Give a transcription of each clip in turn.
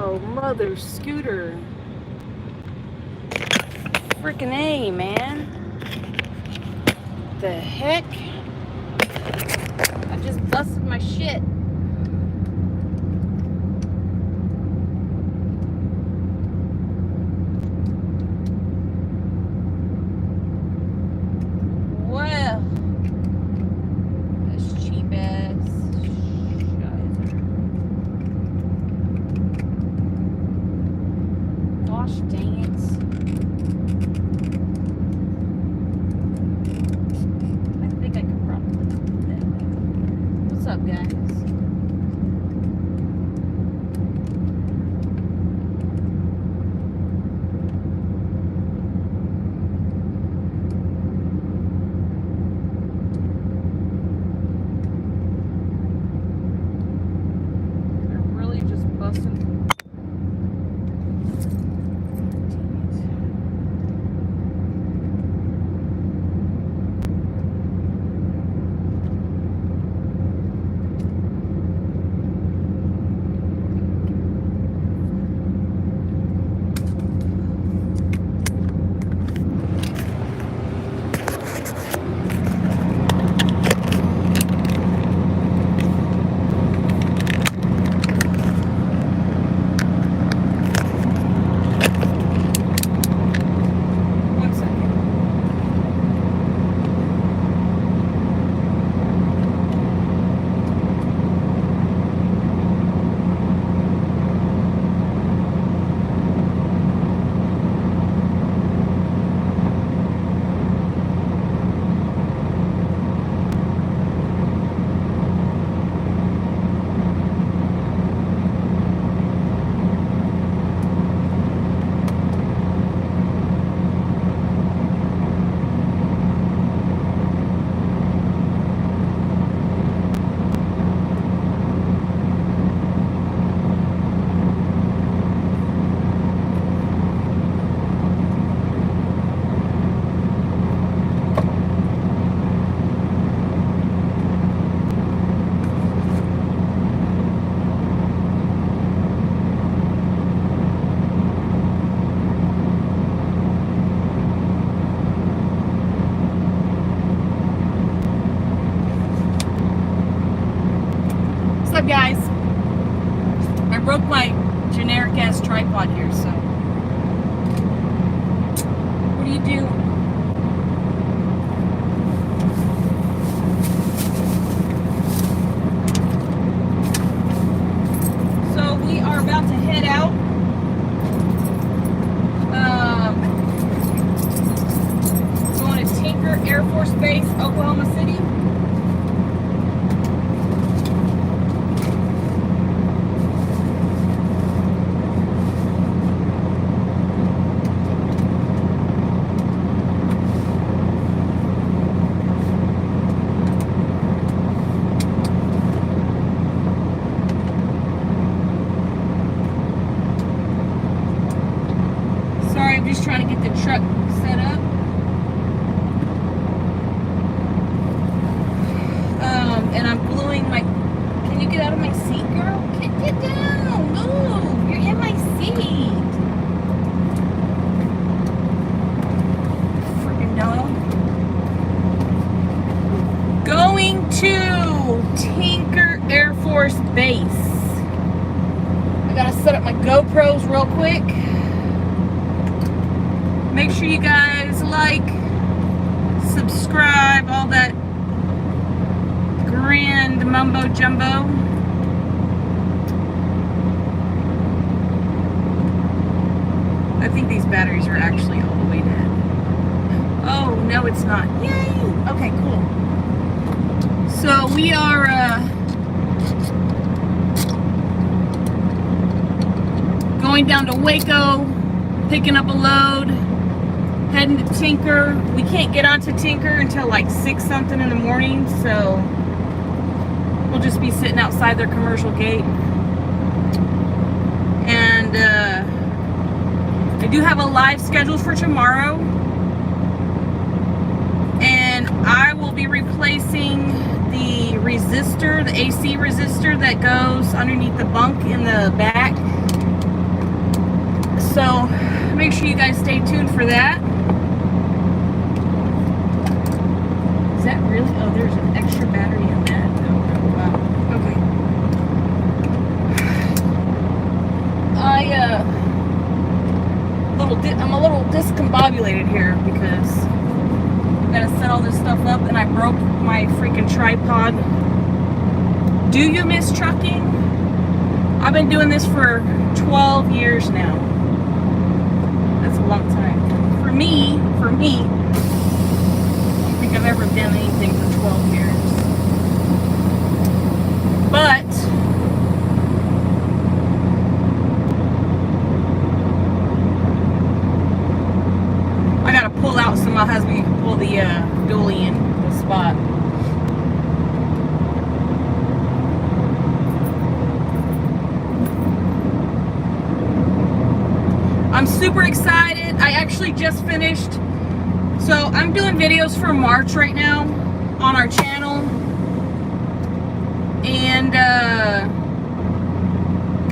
Oh, mother scooter. Freaking A, man. The heck? I just busted my shit. Well, this cheap ass shizer. Gosh dang it. I think I could probably do that. What's up, guys? Guys, I broke my generic ass tripod here, so what do you do? So we are about to head out. Going to Tinker Air Force Base, Oklahoma City. Just trying to get the truck set up. And I'm gluing my... Can you get out of my seat, girl? Get down! Move! You're in my seat! Freaking dog. Going to Tinker Air Force Base. I gotta set up my GoPros real quick. Make sure you guys like, subscribe, all that grand mumbo jumbo. I think these batteries are actually all the way dead. Oh, no it's not. Yay! Okay, cool. So we are going down to Waco, picking up a load. Heading to Tinker. We can't get onto Tinker until like 6 something in the morning, so we'll just be sitting outside their commercial gate. And I do have a live schedule for tomorrow, and I will be replacing the resistor, the AC resistor that goes underneath the bunk in the back. So make sure you guys stay tuned for that. Is that really? Oh, there's an extra battery in that. Oh, wow. Okay. I'm a little discombobulated here because I gotta set all this stuff up and I broke my freaking tripod. Do you miss trucking? I've been doing this for 12 years now. That's a long time. For me, I don't think I've ever done anything for 12 years. But I gotta pull out so my husband can pull the dually in the spot. I'm super excited. I actually just finished. So I'm doing videos for March right now on our channel. And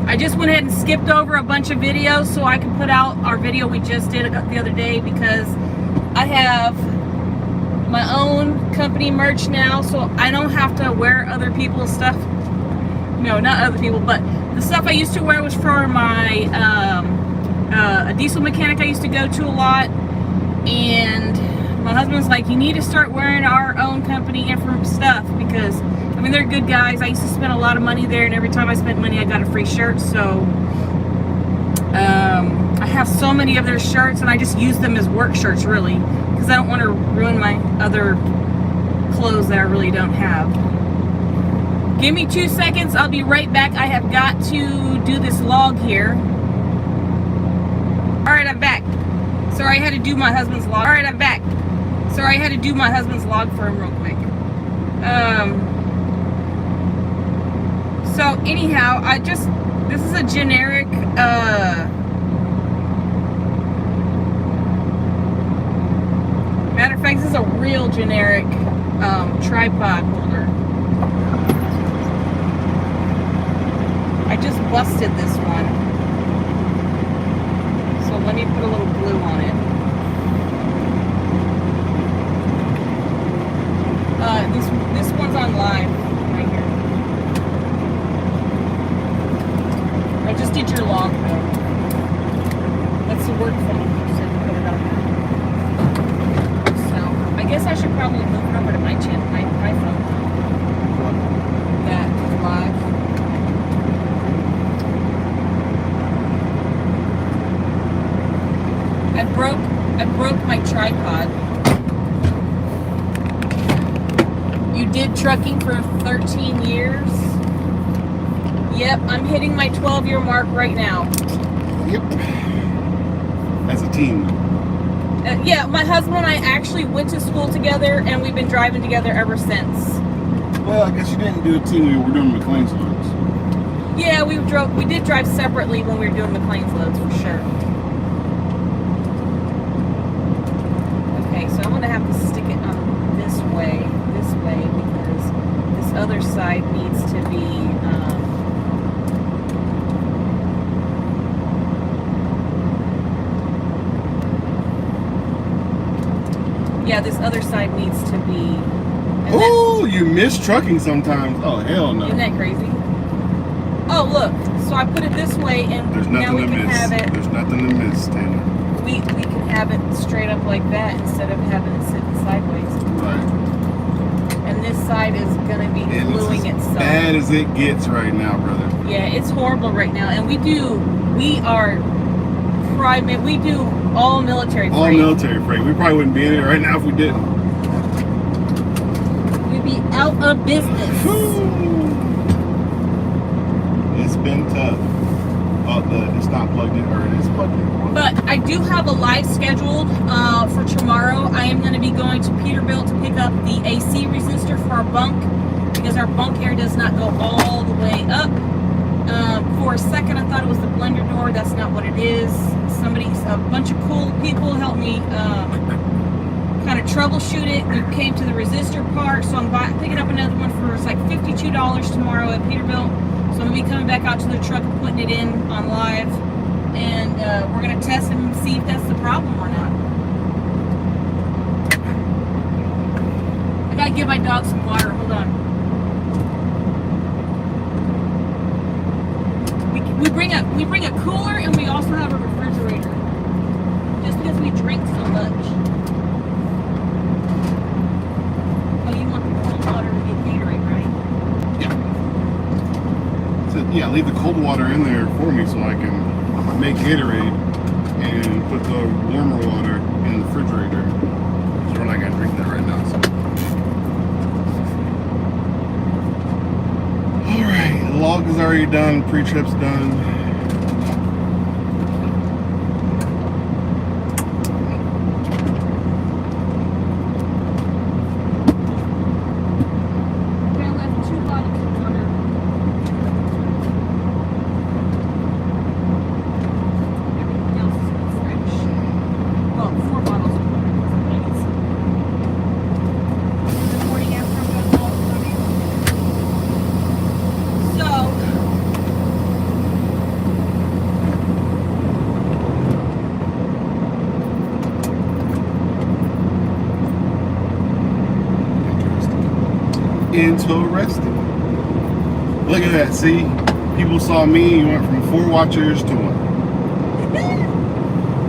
I just went ahead and skipped over a bunch of videos so I can put out our video we just did the other day, because I have my own company merch now, so I don't have to wear other people's stuff. No, not other people, but the stuff I used to wear was for my a diesel mechanic I used to go to a lot, and my husband's like, you need to start wearing our own company stuff, because I mean, they're good guys. I used to spend a lot of money there, and every time I spent money I got a free shirt. So I have so many of their shirts, and I just use them as work shirts, really, because I don't want to ruin my other clothes that I really don't have. Give me 2 seconds, I'll be right back. I have got to do this log here. Alright, I'm back. Sorry, I had to do my husband's log. Alright, I'm back. Sorry, I had to do my husband's log for him real quick. So anyhow, this is a generic, matter of fact, this is a real generic, tripod holder. I just busted this one. So let me put a little glue on it. This one's on live right here. I just did your log though. That's the work phone. You said to put it on there. So I guess I should probably move it over to my channel, my phone. That live. I broke my tripod. You did trucking for 13 years? Yep, I'm hitting my 12-year mark right now. Yep. As a team. Yeah, my husband and I actually went to school together, and we've been driving together ever since. Well, I guess you didn't do a team when we were doing McLean's loads. Yeah, we did drive separately when we were doing McLean's loads, for sure. Okay, so I'm gonna have to stick it on this way, because this other side needs to be, yeah, this other side needs to be. Oh, you miss trucking sometimes. Oh, hell no. Isn't that crazy? Oh, look. So I put it this way, and There's now nothing we to can miss. have it. There's nothing to miss, Tanner. We can have it straight up like that instead of having it sitting sideways. Right. And this side is gonna be gluing It's itself. as bad as it gets right now, brother. Yeah, it's horrible right now, and we are private. We do all military freight. All military freight. We probably wouldn't be in it right now if we didn't. We'd be out of business. It's been tough. Oh, it's not plugged in, or it is plugged in. But I do have a live scheduled for tomorrow. I am going to be going to Peterbilt to pick up the AC resistor for our bunk, because our bunk air does not go all the way up. For a second, I thought it was the blender door. That's not what it is. A bunch of cool people helped me kind of troubleshoot it. We came to the resistor part, so I'm picking up another one for, it's like $52 tomorrow at Peterbilt. So I'm going to be coming back out to the truck and putting it in on live. And we're gonna test them and see if that's the problem or not. I gotta give my dog some water. Hold on. We bring a cooler and we also have a refrigerator. Just because we drink so much. Oh, you want the cold water to be Gatorade, right? Yeah. So, yeah, leave the cold water in there for me so I can make Gatorade and put the warmer water in the refrigerator. So we're not gonna drink that right now. So. All right, the log is already done. Pre-trip's done. Interesting. Look at that. See, people saw me. You went from 4 watchers to 1.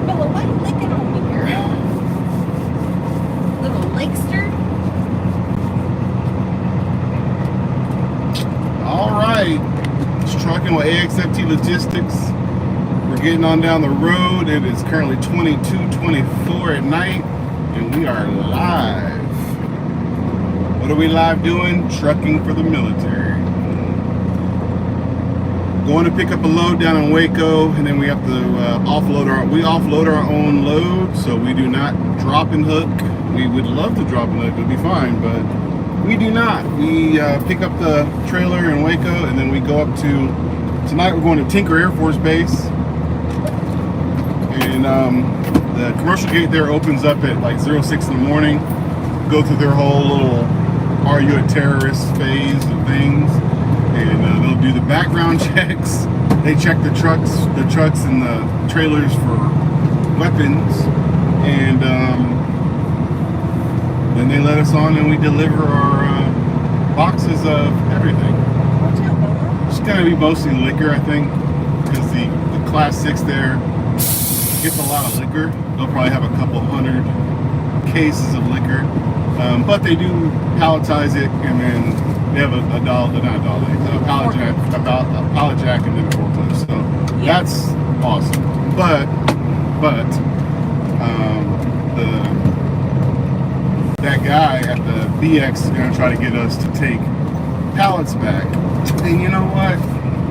Bella, why are you licking on me, girl? Little Lakester. All right. It's trucking with Axft Logistics. We're getting on down the road. It is currently 22:24 at night, and we are live. What are we live doing? Trucking for the military. Going to pick up a load down in Waco, and then we have to offload our own load, so we do not drop and hook. We would love to drop and hook, it would be fine, but we do not. We pick up the trailer in Waco, and then we go up to, tonight we're going to Tinker Air Force Base, and the commercial gate there opens up at like 06 in the morning. Go through their whole little "Are you a terrorist?" phase of things, and they'll do the background checks. They check the trucks and the trailers for weapons, and then they let us on, and we deliver our boxes of everything. It's gonna be mostly liquor, I think, because the Class 6 there gets a lot of liquor. They'll probably have a couple hundred cases of liquor. But they do palletize it, and then they have a pallet jack, and then a forklift. So that's awesome. But that guy at the BX is gonna try to get us to take pallets back. And you know what?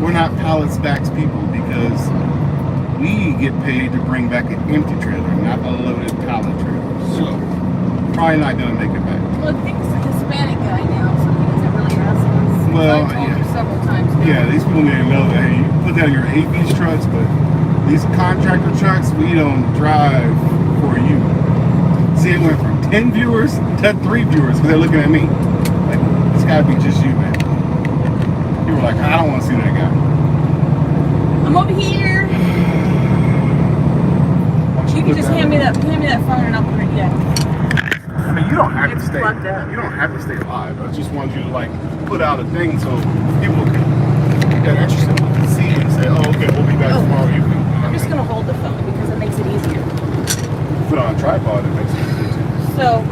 We're not pallets backs people, because we get paid to bring back an empty trailer, not a loaded pallet trailer. So probably not gonna make it back. Well, I think it's a Hispanic guy now, so he doesn't really ask us. Well, I told him several times now. Yeah, these people need to know that, hey, you put that in your AP's trucks, but these contractor trucks, we don't drive for you. See, it went from 10 viewers to 3 viewers, because they're looking at me. Like, it's gotta be just you, man. You were like, I don't want to see that guy. I'm over here. You can just hand me that phone and I'll put it down. I mean, you don't have It's to stay. plugged up. You don't have to stay live. I just want you to like put out a thing so people can get interested and see and say, "Oh, okay, we'll be back tomorrow evening." I'm just gonna hold the phone because it makes it easier. Put it on a tripod. It makes it easier too. So,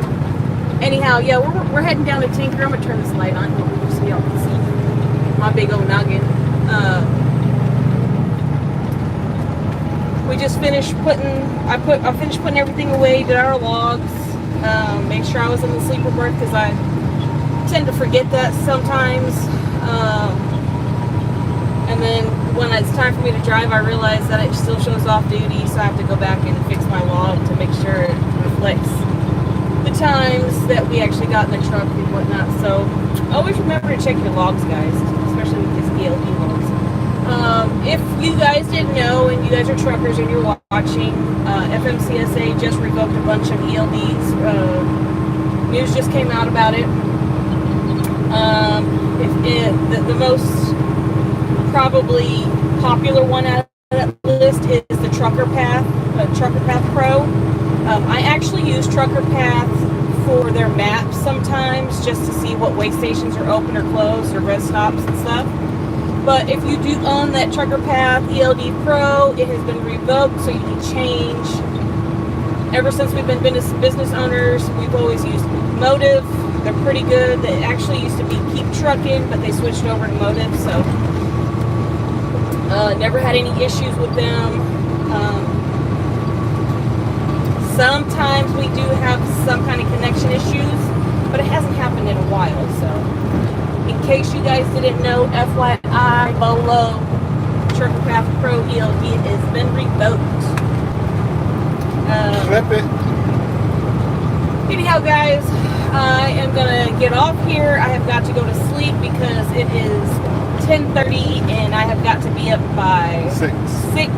anyhow, yeah, we're heading down to Tinker. I'm gonna turn this light on so y'all can see my big old noggin. We just finished putting. I finished putting everything away. Did our logs. Make sure I was in the sleeper berth because I tend to forget that sometimes. And then when it's time for me to drive, I realize that it still shows off duty, so I have to go back and fix my log to make sure it reflects the times that we actually got in the truck and whatnot. So always remember to check your logs, guys, especially with these ELD logs. If you guys didn't know, and you guys are truckers and you're watching, FMCSA just revoked a bunch of ELDs. News just came out about it. The most probably popular one out of that list is the trucker Trucker Path Pro. I actually use Trucker Path for their maps sometimes, just to see what way stations are open or closed or rest stops and stuff. But if you do own that Trucker Path ELD Pro, it has been revoked, so you can change. Ever since we've been business owners, we've always used Motive. They're pretty good. They actually used to be Keep Trucking, but they switched over to Motive, so never had any issues with them. Sometimes we do have some kind of connection issues, but it hasn't happened in a while. So, in case you guys didn't know, FYI, below, Trucker Path Pro ELD has been revoked. Flip it. Anyhow, guys, I am gonna get off here. I have got to go to sleep because it is 10:30 and I have got to be up by 6.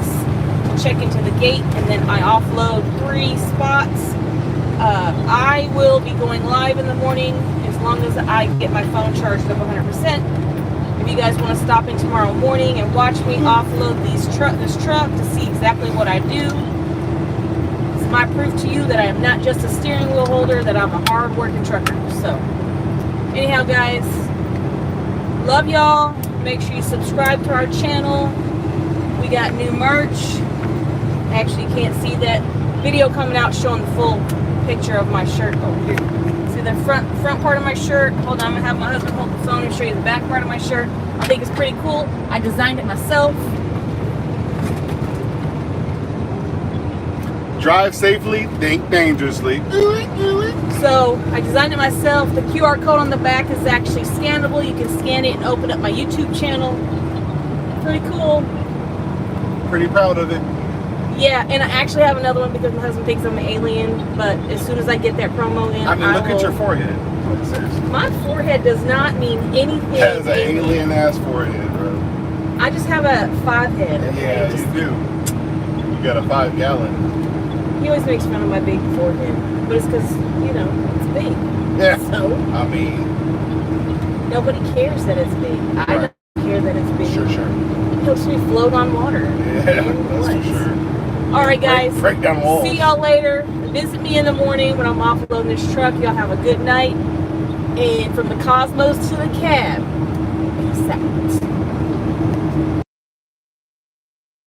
Check into the gate, and then I offload 3 spots. I will be going live in the morning as long as I get my phone charged up 100%. If you guys want to stop in tomorrow morning and watch me offload this truck to see exactly what I do, it's my proof to you that I am not just a steering wheel holder, that I'm a hard working trucker. So anyhow, guys, love y'all. Make sure you subscribe to our channel. We got new merch. Actually, you can't see that video coming out showing the full picture of my shirt over here. See the front part of my shirt? Hold on, I'm gonna have my husband hold the phone and show you the back part of my shirt. I think it's pretty cool. I designed it myself. Drive safely, think dangerously. So I designed it myself. The QR code on the back is actually scannable. You can scan it and open up my YouTube channel. Pretty cool. Pretty proud of it. Yeah, and I actually have another one because my husband thinks I'm an alien, but as soon as I get that promo in, I mean, look at your forehead. Seriously. My forehead does not mean anything. It has an alien ass forehead, bro. I just have a 5 head. Okay? Yeah, you do. You got a 5 gallon. He always makes fun of my big forehead, but it's because, you know, it's big. Yeah. So, I mean, nobody cares that it's big. I don't care that it's big. Sure. It helps me float on water. Yeah, that's for sure. All right, guys. Break down walls. See y'all later. Visit me in the morning when I'm offloading this truck. Y'all have a good night. And from the cosmos to the cab, peace out.